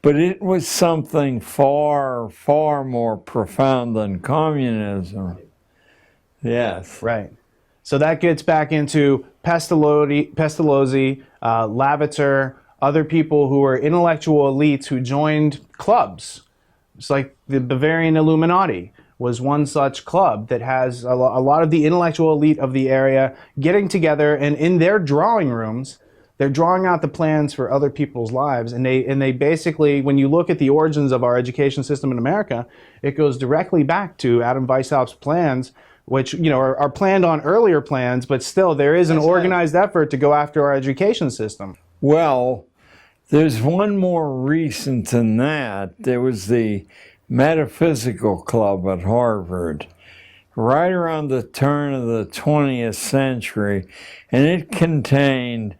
But it was something far, far more profound than communism. Yes. Right. So that gets back into Pestalozzi, Lavater, other people who were intellectual elites who joined clubs. It's like the Bavarian Illuminati was one such club that has a lot of the intellectual elite of the area getting together, and in their drawing rooms, they're drawing out the plans for other people's lives. And they basically, when you look at the origins of our education system in America, it goes directly back to Adam Weishaupt's plans, which are planned on earlier plans, but still there is an organized effort to go after our education system. Well, there's one more recent than that. There was the Metaphysical Club at Harvard, right around the turn of the 20th century, and it contained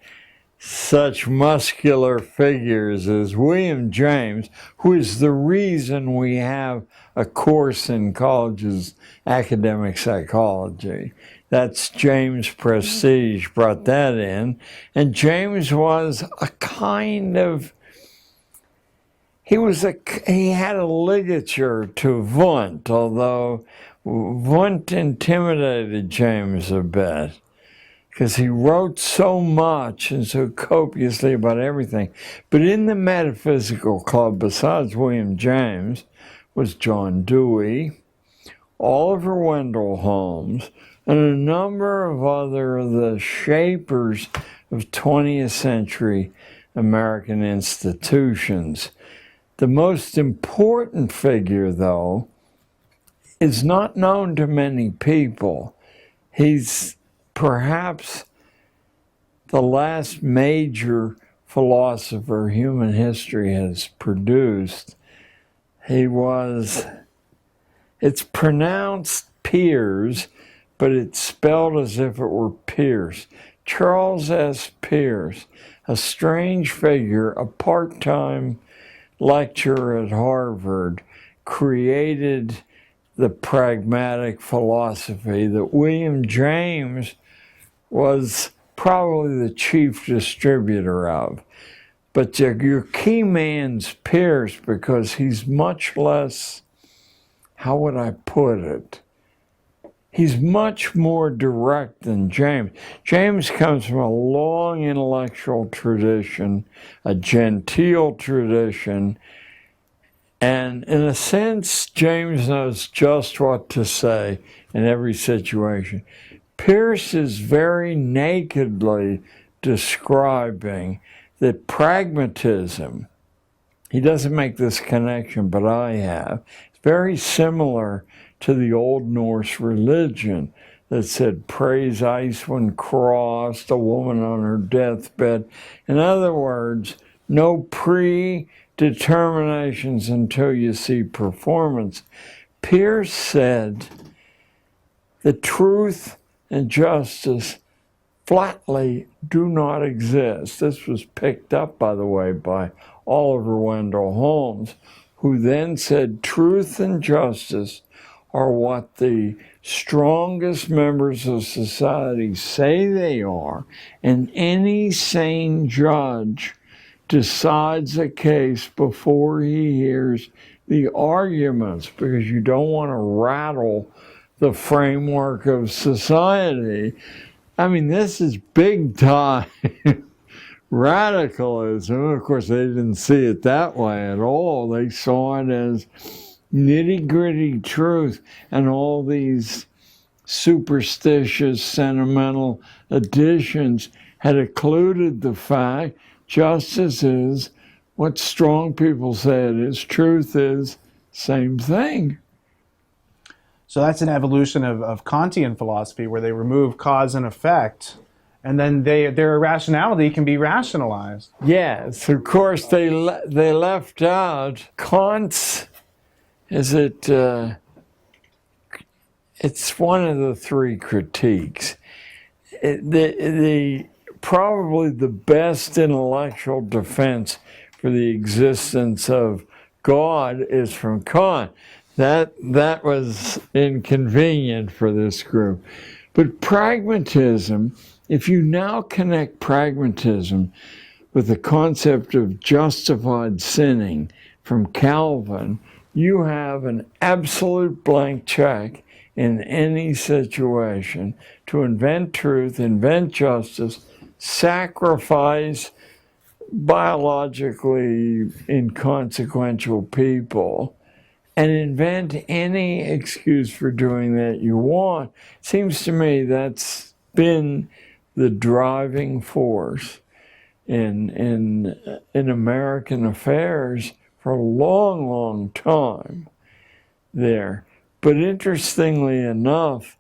such muscular figures as William James, who is the reason we have a course in colleges, academic psychology. That's James Prestige brought that in. And James was a kind of, he had a ligature to Wundt, although Wundt intimidated James a bit, because he wrote so much and so copiously about everything. But in the Metaphysical Club, besides William James, was John Dewey, Oliver Wendell Holmes, and a number of other the shapers of 20th century American institutions. The most important figure, though, is not known to many people. He's perhaps the last major philosopher human history has produced. It's pronounced Peirce, but it's spelled as if it were Pierce. Charles S. Peirce, a strange figure, a part-time lecturer at Harvard, created the pragmatic philosophy that William James was probably the chief distributor of. But your key man's Peirce, because he's much less, how would I put it? He's much more direct than James. James comes from a long intellectual tradition, a genteel tradition, and in a sense, James knows just what to say in every situation. Peirce is very nakedly describing that pragmatism, he doesn't make this connection, but I have, it's very similar to the Old Norse religion that said, praise ice when crossed, a woman on her deathbed. In other words, no predeterminations until you see performance. Peirce said the truth and justice flatly do not exist. This was picked up, by the way, by Oliver Wendell Holmes, who then said truth and justice are what the strongest members of society say they are, and any sane judge decides a case before he hears the arguments, because you don't want to rattle the framework of society. I mean, this is big time radicalism. Of course, they didn't see it that way at all. They saw it as nitty-gritty truth, and all these superstitious, sentimental additions had occluded the fact justice is what strong people say it is, truth is, same thing. So that's an evolution of Kantian philosophy, where they remove cause and effect, and then their irrationality can be rationalized. Yes, of course they left out Kant's. It's one of the three critiques. Probably the best intellectual defense for the existence of God is from Kant. That was inconvenient for this group. But pragmatism, if you now connect pragmatism with the concept of justified sinning from Calvin, you have an absolute blank check in any situation to invent truth, invent justice, sacrifice biologically inconsequential people, and invent any excuse for doing that you want. Seems to me that's been the driving force in American affairs for a long, long time there. But interestingly enough,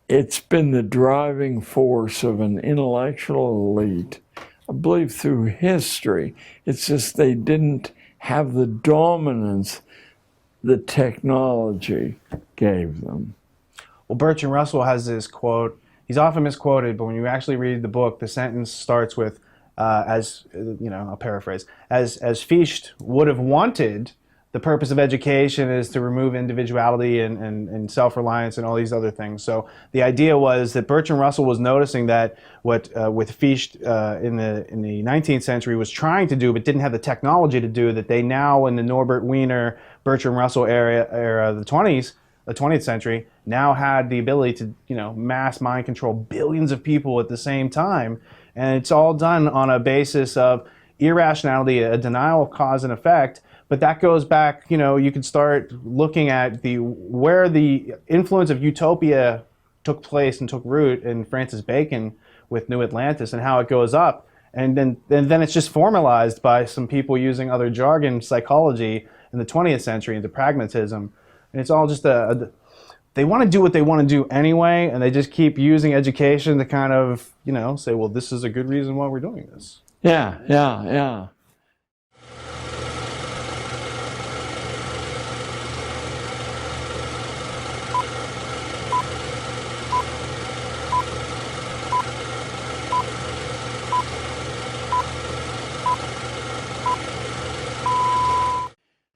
it's been the driving force of an intellectual elite, I believe, through history. It's just they didn't have the dominance that technology gave them. Well, Bertrand Russell has this quote. He's often misquoted, but when you actually read the book, the sentence starts with, I'll paraphrase, as Fichte would have wanted, the purpose of education is to remove individuality and self-reliance and all these other things. So the idea was that Bertrand Russell was noticing that what with Fichte in the 19th century was trying to do but didn't have the technology to do, that they now in the Norbert Wiener, Bertrand Russell era the 20th century, now had the ability to mass mind control billions of people at the same time. And it's all done on a basis of irrationality, a denial of cause and effect. But that goes back, you can start looking at where the influence of utopia took place and took root in Francis Bacon with New Atlantis and how it goes up. And then it's just formalized by some people using other jargon, psychology in the 20th century into pragmatism. And it's all just they want to do what they want to do anyway, and they just keep using education to kind of, say, well, this is a good reason why we're doing this. Yeah.